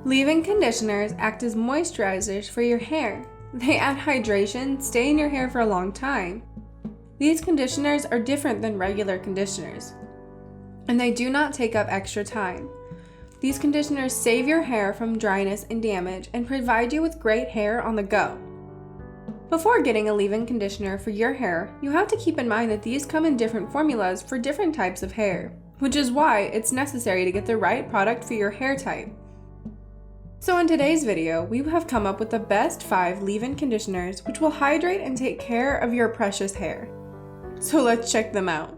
Leave-in conditioners act as moisturizers for your hair. They add hydration, stay in your hair for a long time. These conditioners are different than regular conditioners, and they do not take up extra time. These conditioners save your hair from dryness and damage and provide you with great hair on the go. Before getting a leave-in conditioner for your hair, you have to keep in mind that these come in different formulas for different types of hair, which is why it's necessary to get the right product for your hair type. So in today's video, we have come up with the best 5 leave-in conditioners which will hydrate and take care of your precious hair. So let's check them out.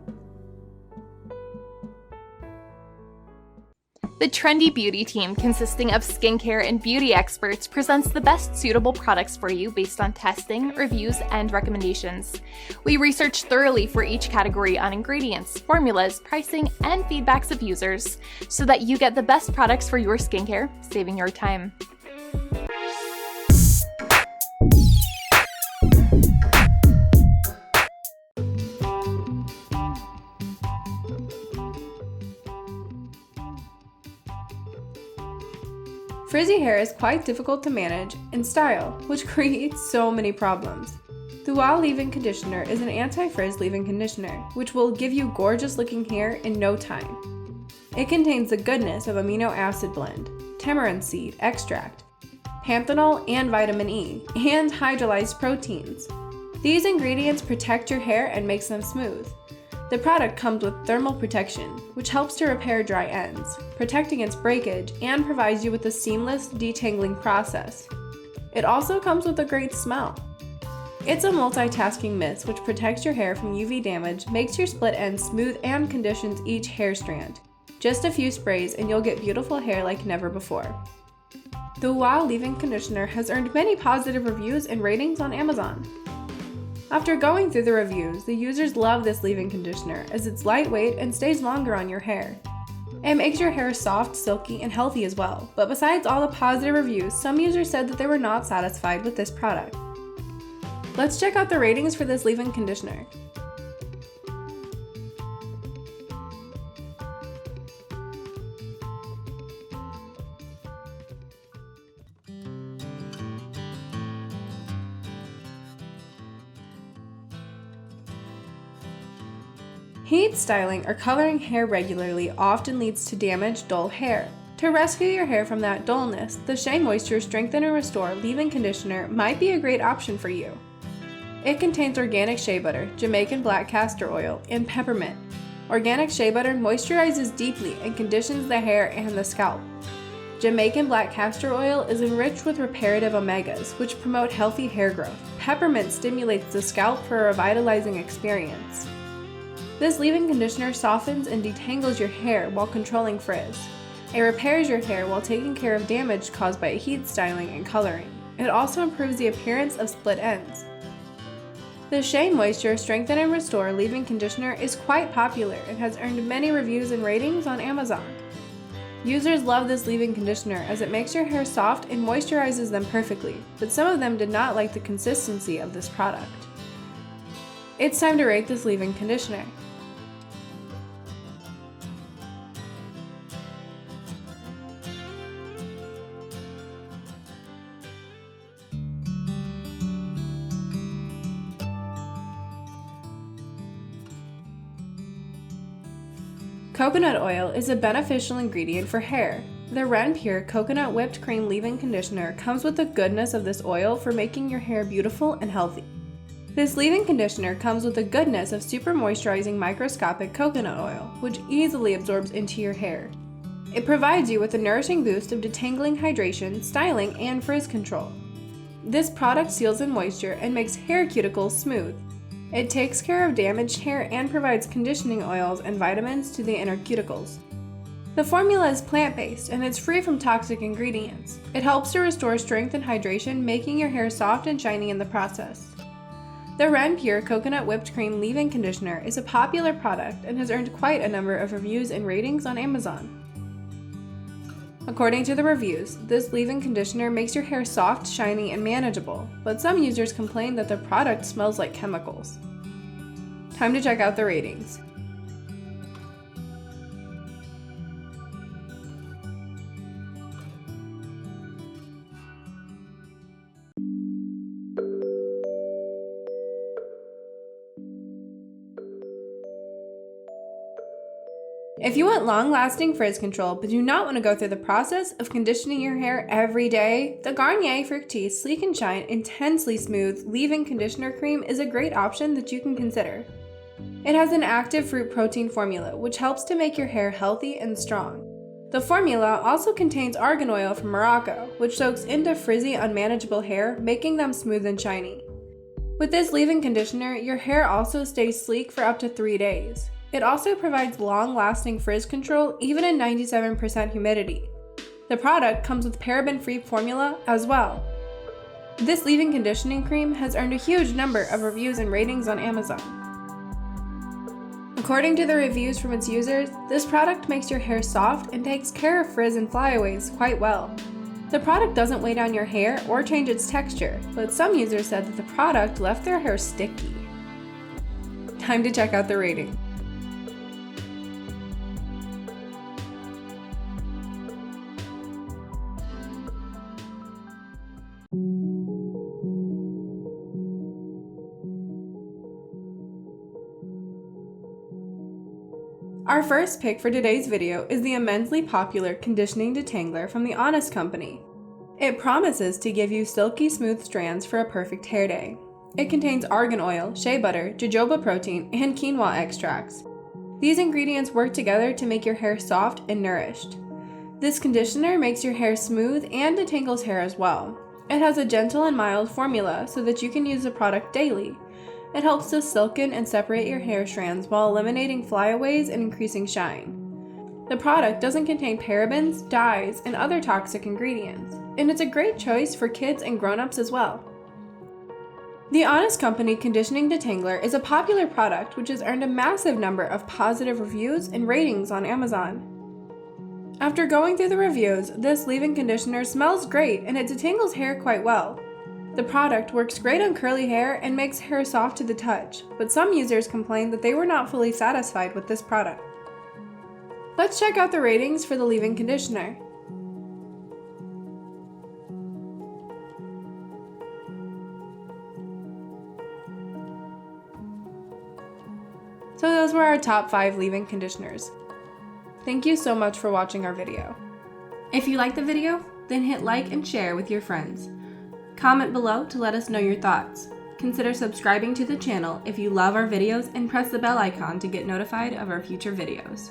The Trendy Beauty team, consisting of skincare and beauty experts, presents the best suitable products for you based on testing, reviews, and recommendations. We research thoroughly for each category on ingredients, formulas, pricing, and feedbacks of users so that you get the best products for your skincare, saving your time. Frizzy hair is quite difficult to manage and style, which creates so many problems. The Ouai leave-in conditioner is an anti-frizz leave-in conditioner, which will give you gorgeous looking hair in no time. It contains the goodness of amino acid blend, tamarind seed extract, panthenol and vitamin E, and hydrolyzed proteins. These ingredients protect your hair and makes them smooth. The product comes with thermal protection, which helps to repair dry ends, protect against breakage, and provides you with a seamless detangling process. It also comes with a great smell. It's a multitasking mist which protects your hair from UV damage, makes your split ends smooth, and conditions each hair strand. Just a few sprays and you'll get beautiful hair like never before. The Ouai leave-in conditioner has earned many positive reviews and ratings on Amazon. After going through the reviews, the users love this leave-in conditioner as it's lightweight and stays longer on your hair. It makes your hair soft, silky, and healthy as well, but besides all the positive reviews, some users said that they were not satisfied with this product. Let's check out the ratings for this leave-in conditioner. Heat styling or coloring hair regularly often leads to damaged, dull hair. To rescue your hair from that dullness, the SheaMoisture Strengthen and Restore Leave-In Conditioner might be a great option for you. It contains organic shea butter, Jamaican black castor oil, and peppermint. Organic shea butter moisturizes deeply and conditions the hair and the scalp. Jamaican black castor oil is enriched with reparative omegas, which promote healthy hair growth. Peppermint stimulates the scalp for a revitalizing experience. This leave-in conditioner softens and detangles your hair while controlling frizz. It repairs your hair while taking care of damage caused by heat styling and coloring. It also improves the appearance of split ends. The SheaMoisture Strengthen and Restore Leave-In Conditioner is quite popular and has earned many reviews and ratings on Amazon. Users love this leave-in conditioner as it makes your hair soft and moisturizes them perfectly, but some of them did not like the consistency of this product. It's time to rate this leave-in conditioner. Coconut oil is a beneficial ingredient for hair. The Renpure Coconut Whipped Cream Leave-In Conditioner comes with the goodness of this oil for making your hair beautiful and healthy. This leave-in conditioner comes with the goodness of super moisturizing microscopic coconut oil, which easily absorbs into your hair. It provides you with a nourishing boost of detangling, hydration, styling, and frizz control. This product seals in moisture and makes hair cuticles smooth. It takes care of damaged hair and provides conditioning oils and vitamins to the inner cuticles. The formula is plant-based and it's free from toxic ingredients. It helps to restore strength and hydration, making your hair soft and shiny in the process. The Renpure Coconut Whipped Cream Leave-In Conditioner is a popular product and has earned quite a number of reviews and ratings on Amazon. According to the reviews, this leave-in conditioner makes your hair soft, shiny, and manageable, but some users complain that the product smells like chemicals. Time to check out the ratings. If you want long-lasting frizz control but do not want to go through the process of conditioning your hair every day, the Garnier Fructis Sleek and Shine Intensely Smooth Leave-In Conditioner Cream is a great option that you can consider. It has an active fruit protein formula which helps to make your hair healthy and strong. The formula also contains argan oil from Morocco, which soaks into frizzy, unmanageable hair, making them smooth and shiny. With this leave-in conditioner, your hair also stays sleek for up to 3 days. It also provides long-lasting frizz control even in 97% humidity. The product comes with paraben-free formula as well. This leave-in conditioning cream has earned a huge number of reviews and ratings on Amazon. According to the reviews from its users, this product makes your hair soft and takes care of frizz and flyaways quite well. The product doesn't weigh down your hair or change its texture, but some users said that the product left their hair sticky. Time to check out the rating. Our first pick for today's video is the immensely popular conditioning detangler from the Honest Company. It promises to give you silky smooth strands for a perfect hair day. It contains argan oil, shea butter, jojoba protein, and quinoa extracts. These ingredients work together to make your hair soft and nourished. This conditioner makes your hair smooth and detangles hair as well. It has a gentle and mild formula so that you can use the product daily. It helps to silken and separate your hair strands while eliminating flyaways and increasing shine. The product doesn't contain parabens, dyes, and other toxic ingredients, and it's a great choice for kids and grown-ups as well. The Honest Company Conditioning Detangler is a popular product which has earned a massive number of positive reviews and ratings on Amazon. After going through the reviews, this leave-in conditioner smells great and it detangles hair quite well. The product works great on curly hair and makes hair soft to the touch, but some users complained that they were not fully satisfied with this product. Let's check out the ratings for the leave-in conditioner. So those were our top 5 leave-in conditioners. Thank you so much for watching our video. If you liked the video, then hit like and share with your friends. Comment below to let us know your thoughts. Consider subscribing to the channel if you love our videos and press the bell icon to get notified of our future videos.